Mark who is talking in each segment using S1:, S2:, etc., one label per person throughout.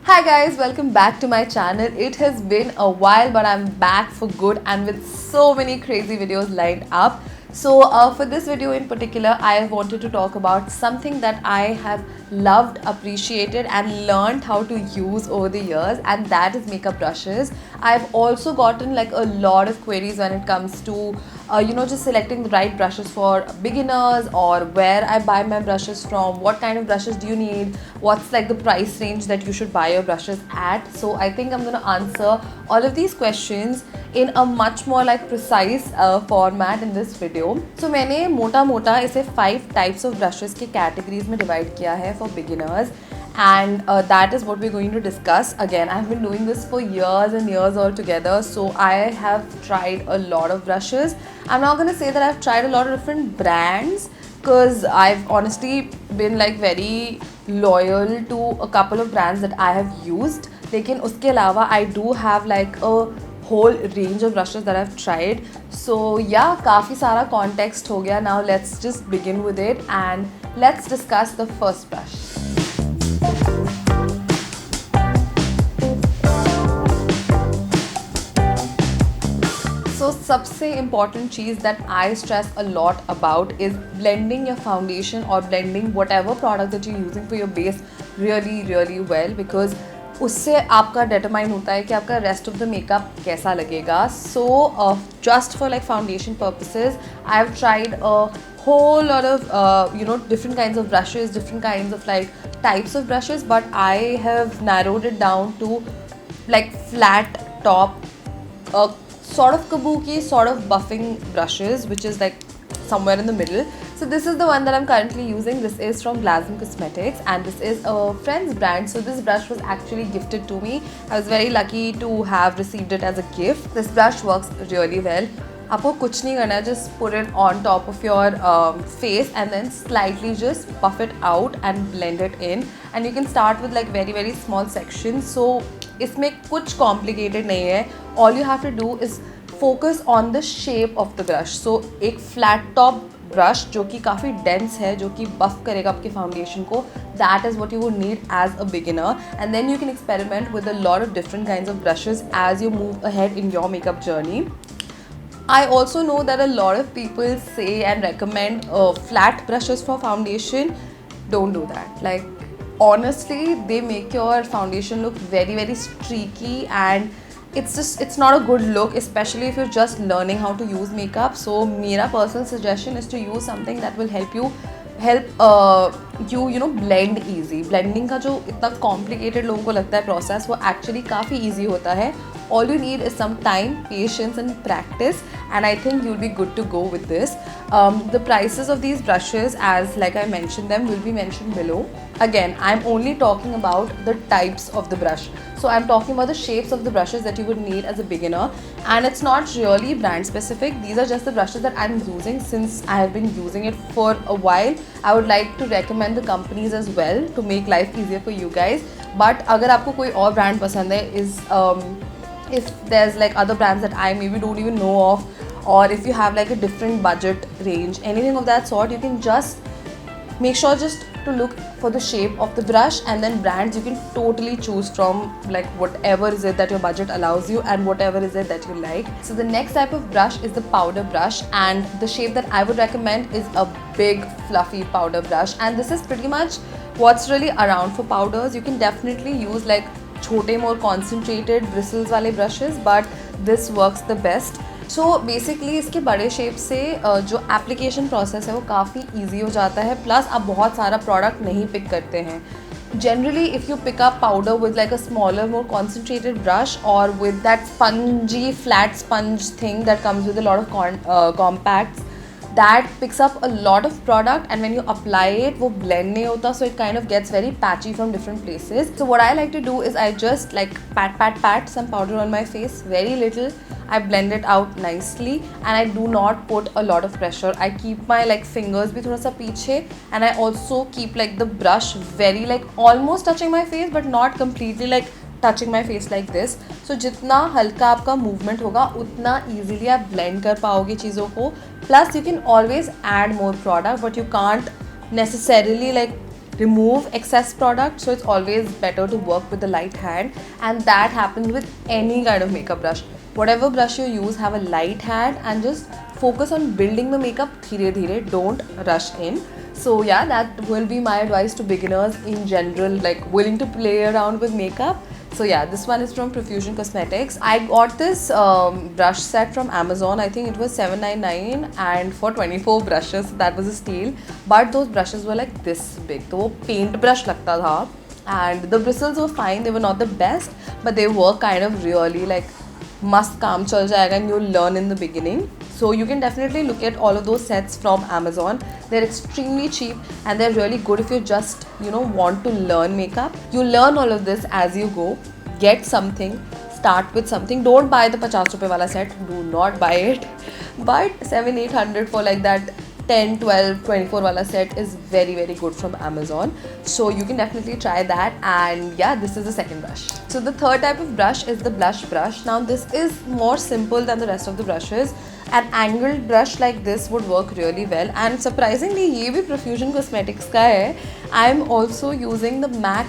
S1: Hi guys, welcome back to my channel. It has been a while but I'm back for good and with so many crazy videos lined up. So for this video in particular, I wanted to talk about something that I have loved, appreciated and learned how to use over the years, and that is makeup brushes. I've also gotten like a lot of queries when it comes to just selecting the right brushes for beginners, or where I buy my brushes from, what kind of brushes do you need, what's like the price range that you should buy your brushes at. So I think I'm going to answer all of these questions in a much more like precise format in this video. So मैंने मोटा मोटा इसे 5 types of brushes के categories में divide किया है for beginners, and that is what we're going to discuss. Again, I've been doing this for years and years altogether, so I have tried a lot of brushes. I'm not going to say that I've tried a lot of different brands, because I've honestly been like very loyal to a couple of brands that I have used. लेकिन उसके अलावा I do have like a whole range of brushes that I've tried. So yeah, काफ़ी सारा context हो गया. Now let's just begin with it and let's discuss the first brush. So सबसे important cheese that I stress a lot about is blending your foundation or blending whatever product that you're using for your base really well, because उससे आपका determine होता है कि आपका rest of the makeup कैसा लगेगा. So just for like foundation purposes, I've tried a whole lot of different kinds of brushes, different kinds of like types of brushes, but I have narrowed it down to like flat top, sort of kabuki, sort of buffing brushes, which is like somewhere in the middle. So this is the one that I'm currently using. This is from Glasm Cosmetics and this is a friend's brand. So this brush was actually gifted to me. I was very lucky to have received it as a gift. This brush works really well. आपको कुछ नहीं करना है, just put it on top of your face and then slightly just puff it out and blend it in. And you can start with like very small sections. So इसमें कुछ complicated नहीं है. All you have to do is focus on the shape of the brush. So एक flat top brush जो कि काफ़ी dense है, जो कि buff करेगा आपके foundation को, that is what you would need as a beginner. And then you can experiment with a lot of different kinds of brushes as you move ahead in your makeup journey. I also know that a lot of people say and recommend flat brushes for foundation. Don't do that. Like honestly, they make your foundation look very streaky, and it's not a good look, especially if you're just learning how to use makeup. So मेरा personal suggestion is to use something that will help you blend easy. Blending का जो इतना complicated लोगों को लगता है process, वो actually काफ़ी easy होता है. All you need is some time, patience and practice, and I think you'll be good to go with this. The prices of these brushes, as like I mentioned them, will be mentioned below. Again, I'm only talking about the types of the brush. So I'm talking about the shapes of the brushes that you would need as a beginner, and it's not really brand specific. These are just the brushes that I'm using since I have been using it for a while. I would like to recommend the companies as well to make life easier for you guys. But अगर आपको कोई और brand पसंद है, if there's like other brands that I maybe don't even know of, or if you have like a different budget range, anything of that sort, you can just make sure just to look for the shape of the brush, and then brands you can totally choose from, like whatever is it that your budget allows you and whatever is it that you like. So the next type of brush is the powder brush, and the shape that I would recommend is a big fluffy powder brush, and this is pretty much what's really around for powders. You can definitely use like छोटे more concentrated bristles वाले brushes, but this works the best. So basically इसके बड़े shape से जो application process है वो काफ़ी easy हो जाता है, plus आप बहुत सारा product नहीं pick करते हैं. Generally, if you pick up powder with like a smaller, more concentrated brush, or with that spongy, flat sponge thing that comes with a lot of compacts, that picks up a lot of product, and when you apply it, वो blend नहीं होता, so it kind of gets very patchy from different places. So what I like to do is I just like pat some powder on my face, very little. I blend it out nicely, and I do not put a lot of pressure. I keep my like fingers भी थोड़ा सा पीछे, and I also keep like the brush very like almost touching my face, but not completely like touching my face like this. So जितना हल्का आपका movement होगा, उतना easily आप blend कर पाओगे चीज़ों को. Plus you can always add more product, but you can't necessarily like remove excess product. So it's always better to work with the light hand, and that happens with any kind of makeup brush. Whatever brush you use, have a light hand and just focus on building the makeup dheere dheere, don't rush in. So yeah, that will be my advice to beginners in general, like willing to play around with makeup. So yeah, this one is from Profusion Cosmetics. I got this brush set from Amazon. I think it was $7.99 and for 24 brushes, so that was a steal. But those brushes were like this big. So वो paint brush लगता था, and the bristles were fine. They were not the best, but they were kind of really like must काम चल जाएगा, and you'll learn in the beginning. So you can definitely look at all of those sets from Amazon. They're extremely cheap and they're really good if you just, you know, want to learn makeup. You learn all of this as you go. Get something, start with something. Don't buy the 50 rupees wala set. Do not buy it. But 700-800 for like that 10, 12, 24 wala set is very, very good from Amazon. So you can definitely try that. And yeah, this is the second brush. So the third type of brush is the blush brush. Now this is more simple than the rest of the brushes. An angled brush like this would work really well, and surprisingly ये भी Profusion Cosmetics का है. I'm also using the MAC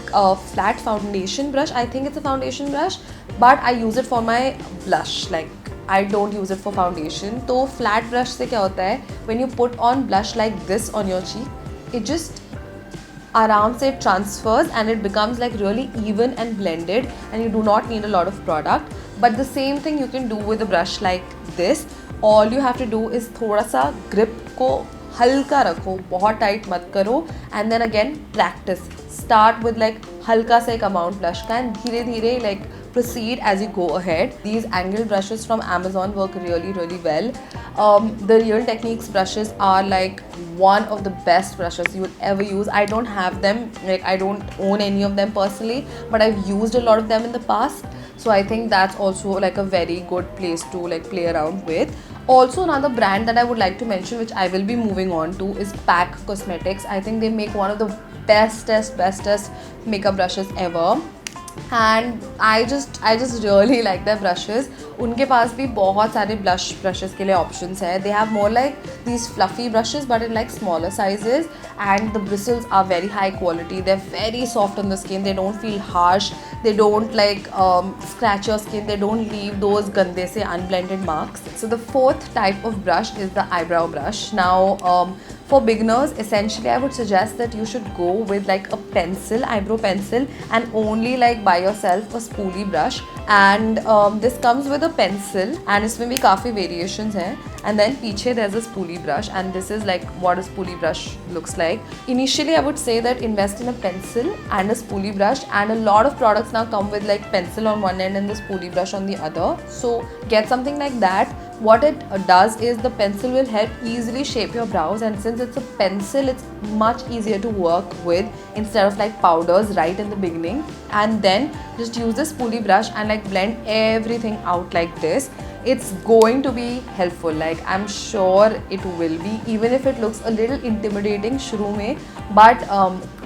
S1: flat foundation brush. I think it's a foundation brush, but I use it for my blush. Like I don't use it for foundation. तो flat brush से क्या होता है? When you put on blush like this on your cheek, it just आराम से transfers and it becomes like really even and blended, and you do not need a lot of product. But the same thing you can do with a brush like this. All you have to do is थोड़ा सा grip को हल्का रखो, बहुत tight मत करो, and then again practice. Start with like हल्का सा एक amount blush का, and धीरे धीरे like proceed as you go ahead. These angled brushes from Amazon work really, really well. The Real Techniques brushes are like one of the best brushes you will ever use. I don't have them, like I don't own any of them personally, but I've used a lot of them in the past. So I think that's also like a very good place to like play around with. Also another brand that I would like to mention, which I will be moving on to, is PAC Cosmetics. I think they make one of the bestest makeup brushes ever. And I just really like their brushes. उनके पास भी बहुत सारे blush brushes के लिए options है. They have more like these fluffy brushes but in like smaller sizes, and the bristles are very high quality. They're very soft on the skin. They don't feel harsh. They don't like scratch your skin. They don't leave those gande se unblended marks. So the fourth type of brush is the eyebrow brush. Now for beginners, essentially I would suggest that you should go with like a pencil, eyebrow pencil, and only like buy yourself a spoolie brush. And this comes with a pencil, and इसमें भी काफ़ी variations हैं. And then पीछे there's a spoolie brush, and this is like what a spoolie brush looks like. Initially I would say that invest in a pencil and a spoolie brush, and a lot of products now come with like pencil on one end and the spoolie brush on the other. So get something like that. What it does is the pencil will help easily shape your brows, and since it's a pencil, it's much easier to work with instead of like powders right in the beginning. And then just use the spoolie brush and like blend everything out like this. It's going to be helpful, like I'm sure it will be, even if it looks a little intimidating shuru mein. But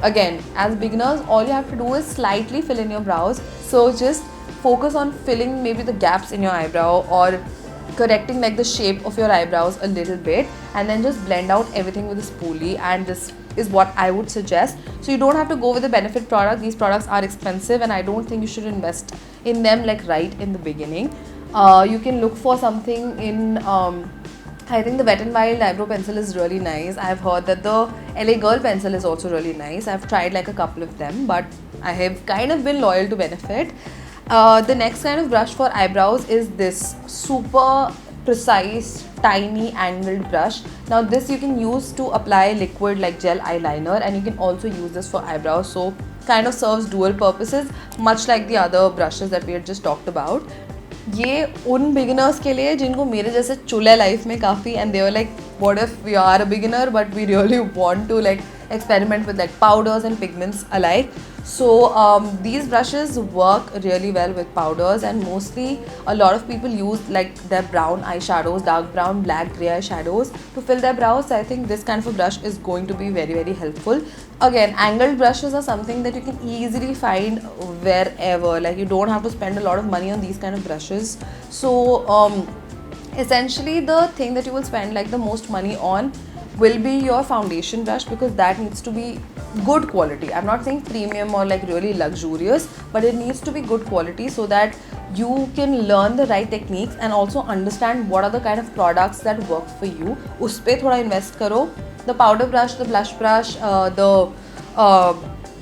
S1: again, as beginners, all you have to do is slightly fill in your brows. So just focus on filling maybe the gaps in your eyebrow or correcting like the shape of your eyebrows a little bit, and then just blend out everything with a spoolie. And this is what I would suggest. So you don't have to go with a benefit product. These products are expensive, and I don't think you should invest in them like right in the beginning. You can look for something in I think the Wet n Wild eyebrow pencil is really nice. I've heard that the LA Girl pencil is also really nice. I've tried like a couple of them, but I have kind of been loyal to Benefit. The next kind of brush for eyebrows is this super precise, tiny angled brush. Now this you can use to apply liquid like gel eyeliner, and you can also use this for eyebrows. So kind of serves dual purposes, much like the other brushes that we had just talked about. ये उन beginners के लिए जिनको मेरे जैसे चुले life में काफ़ी, and they were like, what if we are a beginner but we really want to like experiment with like powders and pigments alike. So these brushes work really well with powders, and mostly a lot of people use like their brown eyeshadows, dark brown, black, grey eyeshadows to fill their brows. So I think this kind of a brush is going to be very, very helpful. Again, angled brushes are something that you can easily find wherever. Like you don't have to spend a lot of money on these kind of brushes. So essentially the thing that you will spend like the most money on will be your foundation brush, because that needs to be good quality. I'm not saying premium or like really luxurious, but it needs to be good quality so that you can learn the right techniques and also understand what are the kind of products that work for you. उस पे थोड़ा invest करो. The powder brush, the blush brush,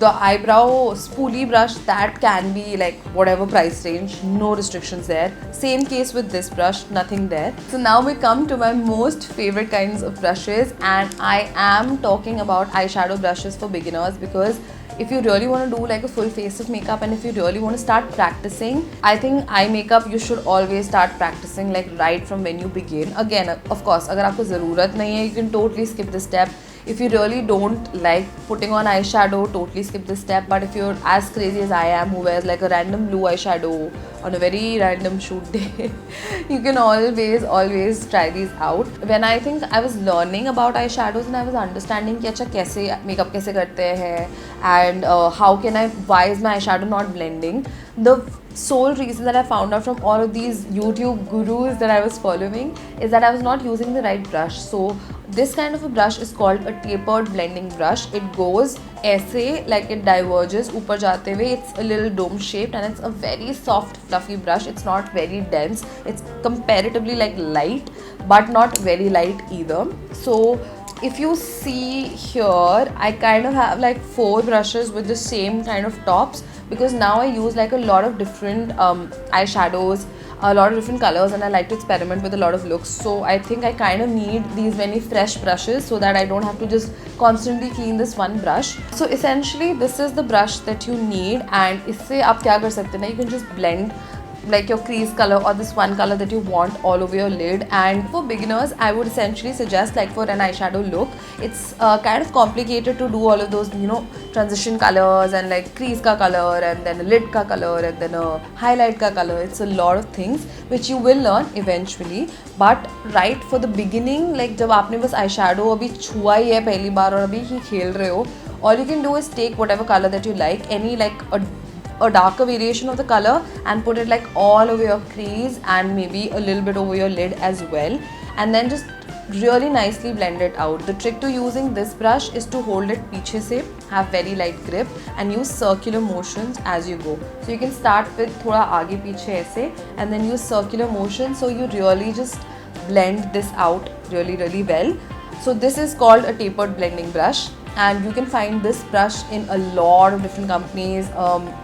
S1: the eyebrow spoolie brush, that can be like whatever price range, no restrictions there. Same case with this brush, nothing there. So now we come to my most favorite kinds of brushes, and I am talking about eyeshadow brushes for beginners, because if you really want to do like a full face of makeup and if you really want to start practicing, I think eye makeup you should always start practicing like right from when you begin. Again, of course, अगर आपको ज़रूरत नहीं है, you can totally skip this step. If you really don't like putting on eyeshadow, totally skip this step. But if you're as crazy as I am, who wears like a random blue eyeshadow on a very random shoot day, you can always try these out. When I think I was learning about eyeshadows and I was understanding कि अच्छा कैसे makeup कैसे करते हैं and why is my eyeshadow not blending, the sole reason that I found out from all of these YouTube gurus that I was following is that I was not using the right brush. So this kind of a brush is called a tapered blending brush. It goes ऐसे, like it diverges ऊपर जाते हुए. It's a little dome shaped and it's a very soft fluffy brush. It's not very dense. It's comparatively like light but not very light either. So if you see here, I kind of have like 4 brushes with the same kind of tops, because now I use like a lot of different eyeshadows, a lot of different colors, and I like to experiment with a lot of looks. So I think I kind of need these many fresh brushes so that I don't have to just constantly clean this one brush. So essentially this is the brush that you need, and इससे आप क्या कर सकते हैं ना, you can just blend like your crease color or this one color that you want all over your lid. And for beginners, I would essentially suggest, like for an eyeshadow look, it's kind of complicated to do all of those, you know, transition colors and like crease ka color and then a lid ka color and then a highlight ka color. It's a lot of things which you will learn eventually, but right for the beginning, like जब आपने बस eyeshadow अभी छुआ ही है पहली बार और अभी ही खेल रहे हो, all you can do is take whatever color that you like, any like a darker variation of the color, and put it like all over your crease and maybe a little bit over your lid as well, and then just really nicely blend it out. The trick to using this brush is to hold it पीछे से, have very light grip and use circular motions as you go. So you can start with थोड़ा आगे पीछे ऐसे and then use circular motions, so you really just blend this out really well. So this is called a tapered blending brush, and you can find this brush in a lot of different companies,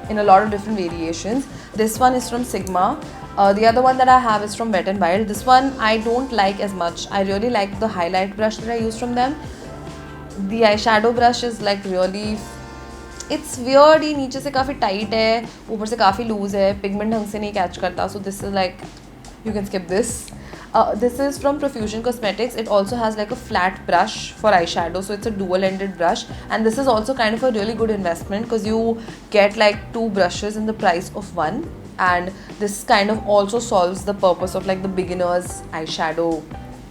S1: in a lot of different variations. This one is from Sigma. The other one that I have is from Wet n Wild. This one I don't like as much. I really like the highlight brush that I use from them. The eyeshadow brush is like really, it's weird. ये नीचे से काफ़ी tight है, ऊपर से काफ़ी loose है, pigment ढंग से नहीं catch करता. So this is like, you can skip this. This is from Profusion Cosmetics. It also has like a flat brush for eyeshadow, so it's a dual-ended brush, and this is also kind of a really good investment because you get like 2 brushes in the price of 1, and this kind of also solves the purpose of like the beginner's eyeshadow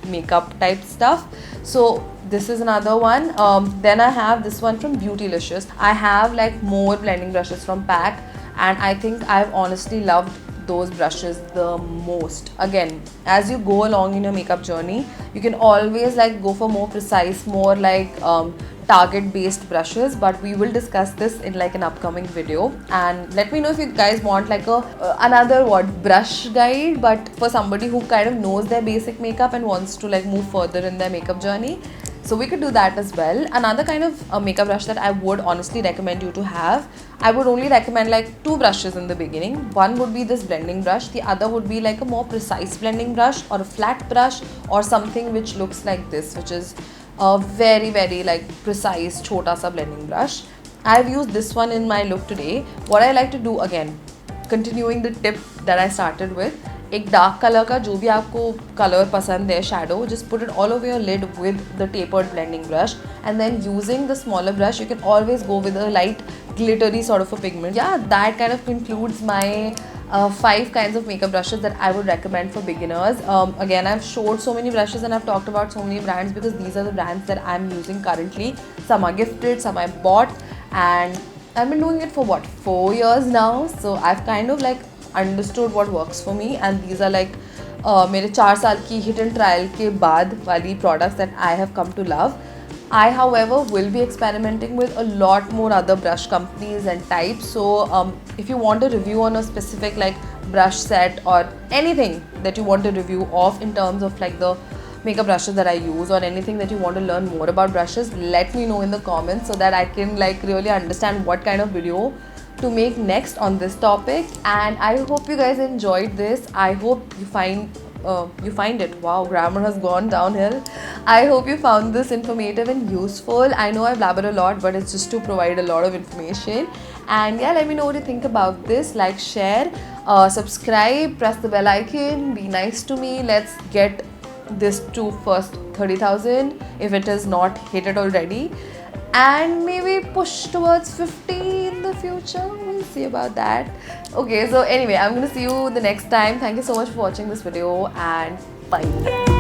S1: makeup type stuff. So this is another one. Then I have this one from Beautylicious. I have like more blending brushes from PAC, and I think I've honestly loved those brushes the most. Again, as you go along in your makeup journey, you can always like go for more precise, more like target based brushes, but we will discuss this in like an upcoming video. And let me know if you guys want like a another brush guide, but for somebody who kind of knows their basic makeup and wants to like move further in their makeup journey. So we could do that as well. Another kind of makeup brush that I would honestly recommend you to have, I would only recommend like 2 brushes in the beginning. One would be this blending brush, the other would be like a more precise blending brush or a flat brush or something which looks like this, which is a very like precise chota sa blending brush. I've used this one in my look today. What I like to do, again, continuing the tip that I started with, एक dark colour का जो भी आपको colour पसंद है shadow, just put it all over your lid with the tapered blending brush, and then using the smaller brush you can always go with a light glittery sort of a pigment. Yeah, that kind of concludes my 5 kinds of makeup brushes that I would recommend for beginners. Again, I've showed so many brushes and I've talked about so many brands because these are the brands that I'm using currently. Some are gifted, some I bought, and I've been doing it for what, 4 years now, so I've kind of like understood what works for me, and these are like मेरे 4 साल की hit and trial के बाद वाली products that I have come to love. I, however, will be experimenting with a lot more other brush companies and types. So if you want a review on a specific like brush set or anything that you want a review of in terms of like the makeup brushes that I use, or anything that you want to learn more about brushes, let me know in the comments so that I can like really understand what kind of video to make next on this topic. And I hope you guys enjoyed this. I hope you find it. Wow, grammar has gone downhill. I hope you found this informative and useful. I know I blabber a lot, but it's just to provide a lot of information. And yeah, let me know what you think about this. Like, share, subscribe, press the bell icon, be nice to me. Let's get this to first 30,000 if it is not hit it already, and maybe push towards 50 in the future. We'll see about that. Okay, so anyway, I'm gonna see you the next time. Thank you so much for watching this video, and bye.